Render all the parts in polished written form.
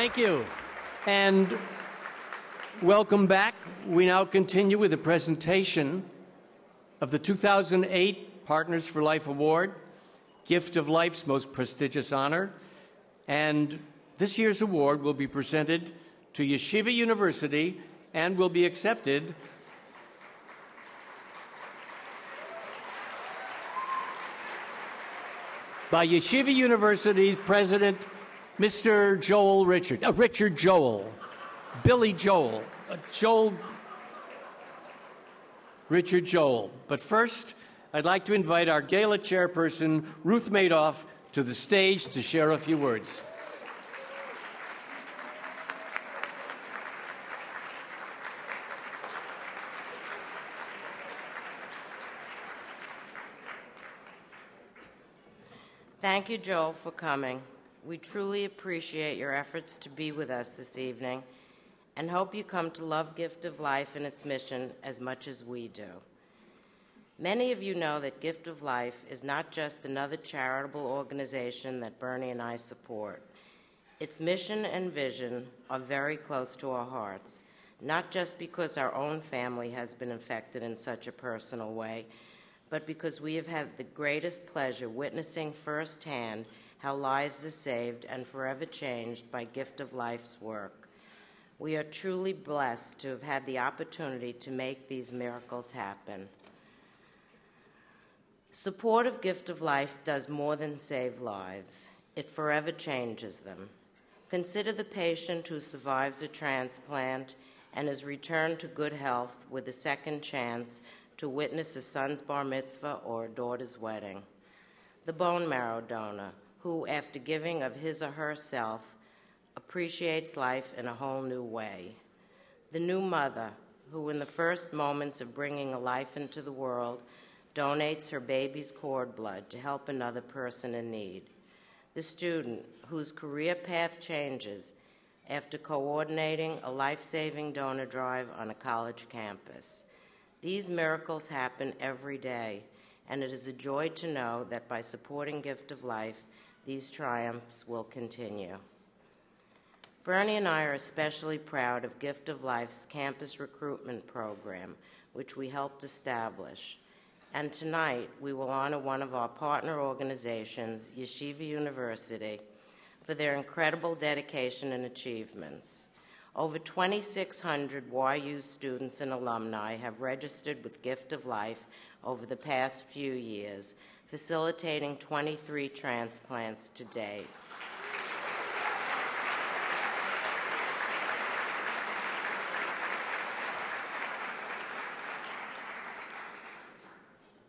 Thank you. And welcome back. We now continue with the presentation of the 2008 Partners for Life Award, Gift of Life's most prestigious honor. And this year's award will be presented to Yeshiva University and will be accepted by Yeshiva University's president, Mr. Richard Joel, Billy Joel, Richard Joel. But first, I'd like to invite our gala chairperson, Ruth Madoff, to the stage to share a few words. Thank you, Joel, for coming. We truly appreciate your efforts to be with us this evening and hope you come to love Gift of Life and its mission as much as we do. Many of you know that Gift of Life is not just another charitable organization that Bernie and I support. Its mission and vision are very close to our hearts, not just because our own family has been affected in such a personal way, but because we have had the greatest pleasure witnessing firsthand how lives are saved and forever changed by Gift of Life's work. We are truly blessed to have had the opportunity to make these miracles happen. Support of Gift of Life does more than save lives. It forever changes them. Consider the patient who survives a transplant and is returned to good health with a second chance to witness a son's bar mitzvah or a daughter's wedding. The bone marrow donor, who, after giving of his or herself, appreciates life in a whole new way. The new mother, who in the first moments of bringing a life into the world, donates her baby's cord blood to help another person in need. The student, whose career path changes after coordinating a life-saving donor drive on a college campus. These miracles happen every day, and it is a joy to know that by supporting Gift of Life, these triumphs will continue. Bernie and I are especially proud of Gift of Life's campus recruitment program, which we helped establish. And tonight, we will honor one of our partner organizations, Yeshiva University, for their incredible dedication and achievements. Over 2,600 YU students and alumni have registered with Gift of Life over the past few years, facilitating 23 transplants to date.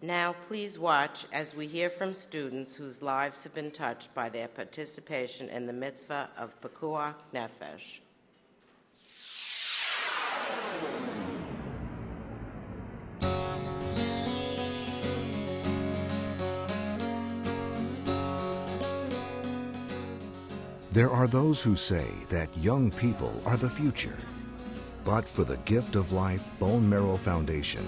Now, please watch as we hear from students whose lives have been touched by their participation in the mitzvah of Pekuach Nefesh. There are those who say that young people are the future. But for the Gift of Life Bone Marrow Foundation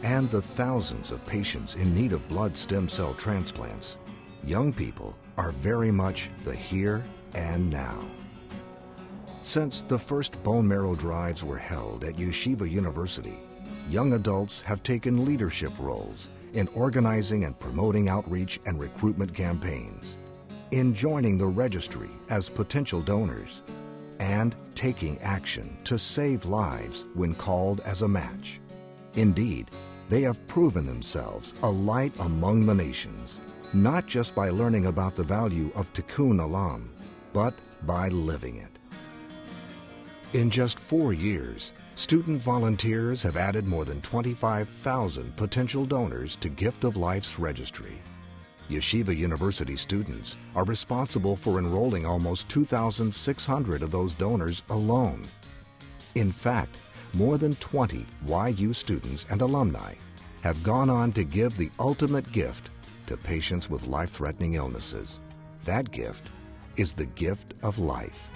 and the thousands of patients in need of blood stem cell transplants, young people are very much the here and now. Since the first bone marrow drives were held at Yeshiva University, young adults have taken leadership roles in organizing and promoting outreach and recruitment campaigns, in joining the registry as potential donors, and taking action to save lives when called as a match. Indeed, they have proven themselves a light among the nations, not just by learning about the value of Tikkun Olam, but by living it. In just 4 years, student volunteers have added more than 25,000 potential donors to Gift of Life's registry. Yeshiva University students are responsible for enrolling almost 2,600 of those donors alone. In fact, more than 20 YU students and alumni have gone on to give the ultimate gift to patients with life-threatening illnesses. That gift is the gift of life.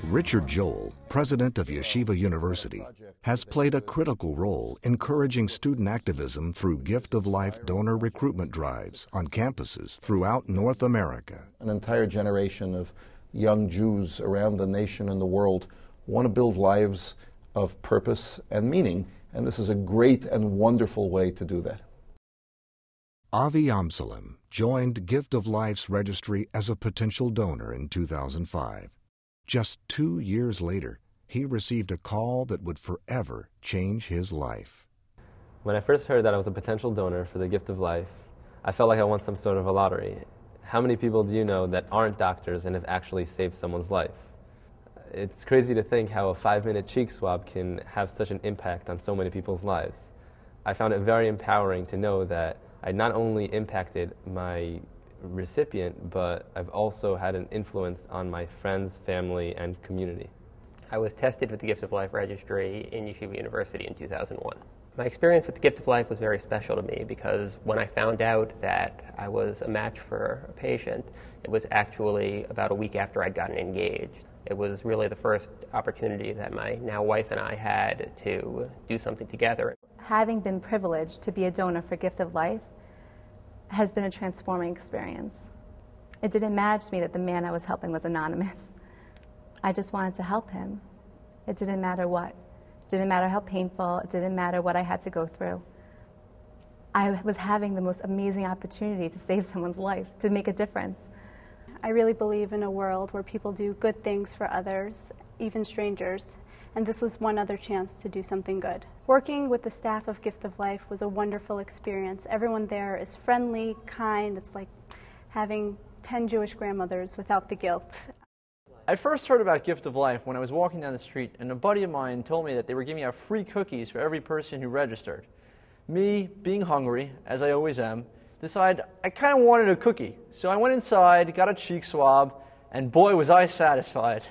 Richard Joel, president of Yeshiva University, has played a critical role encouraging student activism through Gift of Life donor recruitment drives on campuses throughout North America. An entire generation of young Jews around the nation and the world want to build lives of purpose and meaning, and this is a great and wonderful way to do that. Avi Amsalem joined Gift of Life's registry as a potential donor in 2005. Just 2 years later, he received a call that would forever change his life. When I first heard that I was a potential donor for the Gift of Life, I felt like I won some sort of a lottery. How many people do you know that aren't doctors and have actually saved someone's life? It's crazy to think how a 5-minute cheek swab can have such an impact on so many people's lives. I found it very empowering to know that I not only impacted my recipient, but I've also had an influence on my friends, family, and community. I was tested with the Gift of Life registry in Yeshiva University in 2001. My experience with the Gift of Life was very special to me because when I found out that I was a match for a patient, it was actually about a week after I'd gotten engaged. It was really the first opportunity that my now wife and I had to do something together. Having been privileged to be a donor for Gift of Life has been a transforming experience. It didn't matter to me that the man I was helping was anonymous. I just wanted to help him. It didn't matter what. It didn't matter how painful. It didn't matter what I had to go through. I was having the most amazing opportunity to save someone's life, to make a difference. I really believe in a world where people do good things for others, even strangers, and this was one other chance to do something good. Working with the staff of Gift of Life was a wonderful experience. Everyone there is friendly, kind. It's like having 10 Jewish grandmothers without the guilt. I first heard about Gift of Life when I was walking down the street, and a buddy of mine told me that they were giving out free cookies for every person who registered. Me, being hungry, as I always am, decided I kind of wanted a cookie. So I went inside, got a cheek swab, and boy was I satisfied.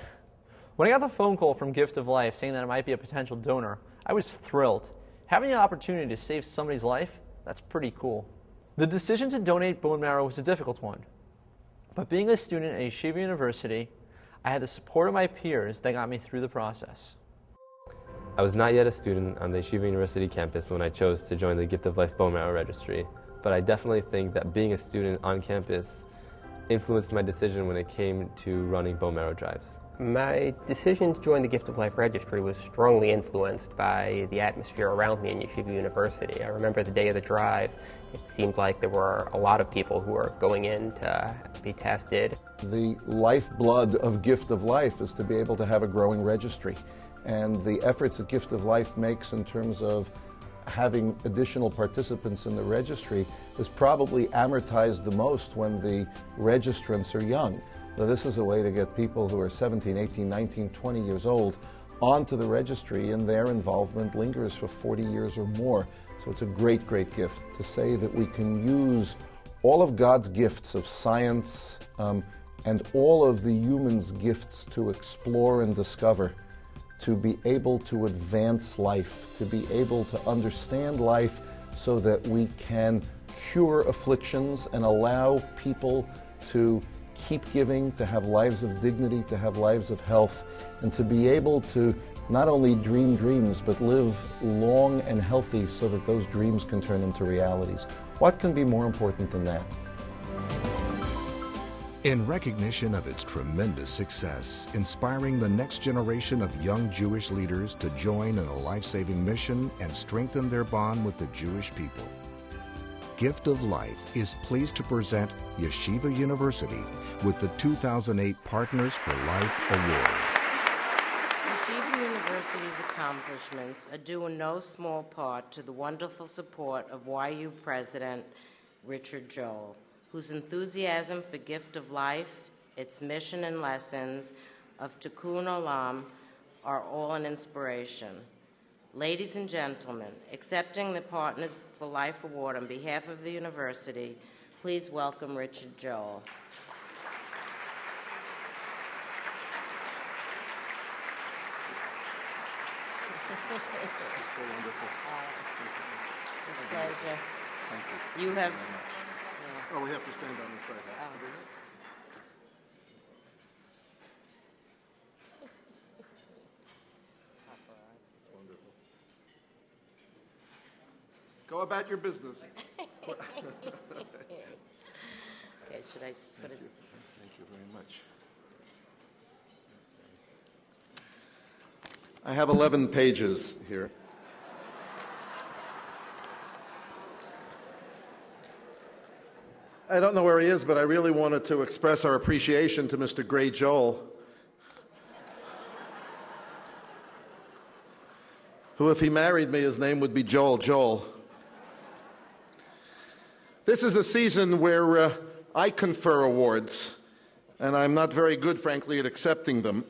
When I got the phone call from Gift of Life saying that I might be a potential donor, I was thrilled. Having the opportunity to save somebody's life, that's pretty cool. The decision to donate bone marrow was a difficult one. But being a student at Yeshiva University, I had the support of my peers that got me through the process. I was not yet a student on the Yeshiva University campus when I chose to join the Gift of Life bone marrow registry, but I definitely think that being a student on campus influenced my decision when it came to running bone marrow drives. My decision to join the Gift of Life registry was strongly influenced by the atmosphere around me in Yeshiva University. I remember the day of the drive, it seemed like there were a lot of people who were going in to be tested. The lifeblood of Gift of Life is to be able to have a growing registry. And the efforts that Gift of Life makes in terms of having additional participants in the registry is probably amortized the most when the registrants are young. Now, this is a way to get people who are 17, 18, 19, 20 years old onto the registry, and their involvement lingers for 40 years or more. So it's a great, great gift to say that we can use all of God's gifts of science and all of the human's gifts to explore and discover, to be able to advance life, to be able to understand life so that we can cure afflictions and allow people to keep giving, to have lives of dignity, to have lives of health, and to be able to not only dream dreams, but live long and healthy so that those dreams can turn into realities. What can be more important than that? In recognition of its tremendous success, inspiring the next generation of young Jewish leaders to join in a life-saving mission and strengthen their bond with the Jewish people, Gift of Life is pleased to present Yeshiva University with the 2008 Partners for Life Award. Yeshiva University's accomplishments are due in no small part to the wonderful support of YU President Richard Joel, whose enthusiasm for Gift of Life, its mission and lessons of Tikkun Olam are all an inspiration. Ladies and gentlemen, accepting the Partners for Life Award on behalf of the university, please welcome Richard Joel. So wonderful. Pleasure. Thank you. You have... Oh, we have to stand on the side. Wonderful. Go about your business. Okay, should I put it... Thank you very much. I have 11 pages here. I don't know where he is, but I really wanted to express our appreciation to Mr. Gray Joel, who, if he married me, his name would be Joel. This is a season where I confer awards, and I'm not very good, frankly, at accepting them.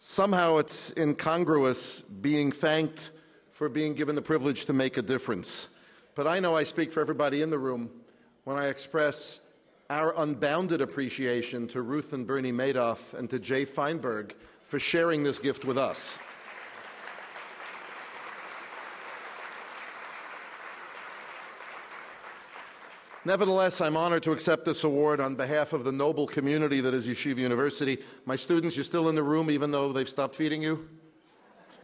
Somehow it's incongruous being thanked for being given the privilege to make a difference. But I know I speak for everybody in the room when I express our unbounded appreciation to Ruth and Bernie Madoff and to Jay Feinberg for sharing this gift with us. Nevertheless, I'm honored to accept this award on behalf of the noble community that is Yeshiva University. My students, you're still in the room even though they've stopped feeding you?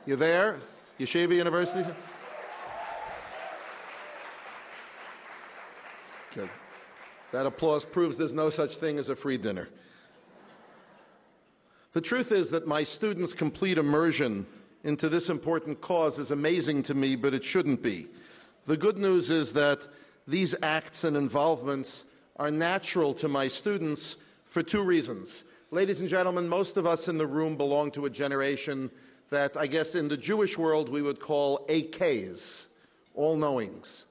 You there? Yeshiva University? Good. That applause proves there's no such thing as a free dinner. The truth is that my students' complete immersion into this important cause is amazing to me, but it shouldn't be. The good news is that these acts and involvements are natural to my students for two reasons. Ladies and gentlemen, most of us in the room belong to a generation that I guess in the Jewish world we would call AKs, all-knowings.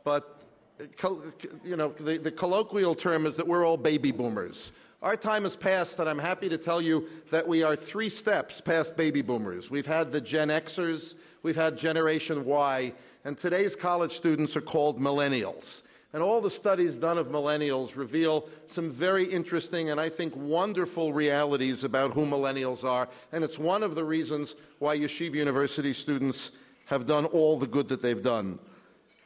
But the colloquial term is that we're all baby boomers. Our time has passed, and I'm happy to tell you that we are 3 steps past baby boomers. We've had the Gen Xers, we've had Generation Y, and today's college students are called millennials. And all the studies done of millennials reveal some very interesting and I think wonderful realities about who millennials are, and it's one of the reasons why Yeshiva University students have done all the good that they've done.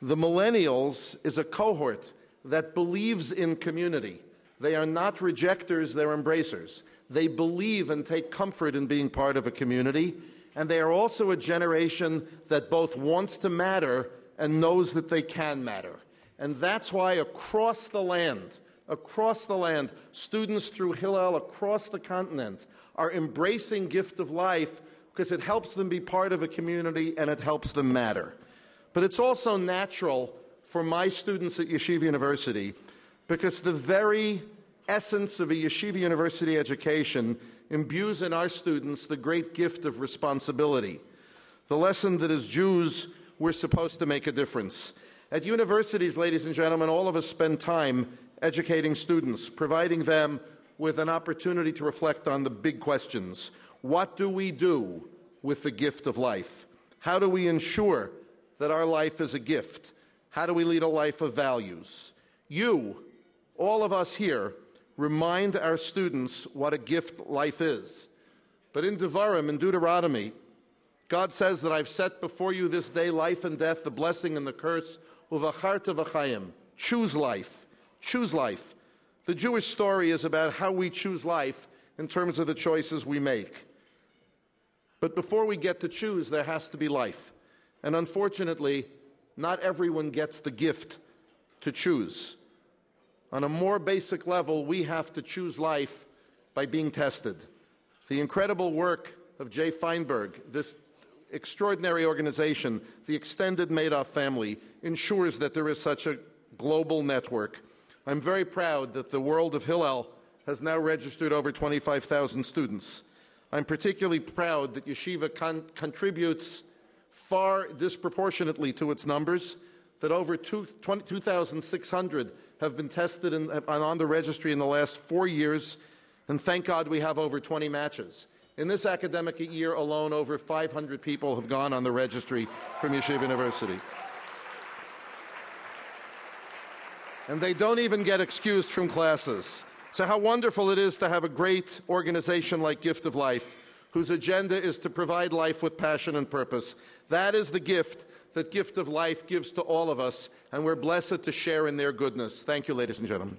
The millennials is a cohort that believes in community. They are not rejectors, they're embracers. They believe and take comfort in being part of a community, and they are also a generation that both wants to matter and knows that they can matter. And that's why across the land, students through Hillel across the continent are embracing gift of life because it helps them be part of a community and it helps them matter. But it's also natural for my students at Yeshiva University because the very essence of a Yeshiva University education imbues in our students the great gift of responsibility. The lesson that as Jews, we're supposed to make a difference. At universities, ladies and gentlemen, all of us spend time educating students, providing them with an opportunity to reflect on the big questions. What do we do with the gift of life? How do we ensure that our life is a gift? How do we lead a life of values? You, all of us here, remind our students what a gift life is. But in Devarim, in Deuteronomy, God says that I've set before you this day life and death, the blessing and the curse. Uvacharta v'chayim. Choose life. Choose life. The Jewish story is about how we choose life in terms of the choices we make. But before we get to choose, there has to be life. And unfortunately, not everyone gets the gift to choose. On a more basic level, we have to choose life by being tested. The incredible work of Jay Feinberg, this extraordinary organization, the extended Madoff family, ensures that there is such a global network. I'm very proud that the world of Hillel has now registered over 25,000 students. I'm particularly proud that Yeshiva contributes far disproportionately to its numbers, that over 2,600 have been tested on the registry in the last 4 years, and thank God we have over 20 matches. In this academic year alone, over 500 people have gone on the registry from Yeshiva University. And they don't even get excused from classes. So how wonderful it is to have a great organization like Gift of Life, whose agenda is to provide life with passion and purpose. That is the gift that Gift of Life gives to all of us, and we're blessed to share in their goodness. Thank you, ladies and gentlemen.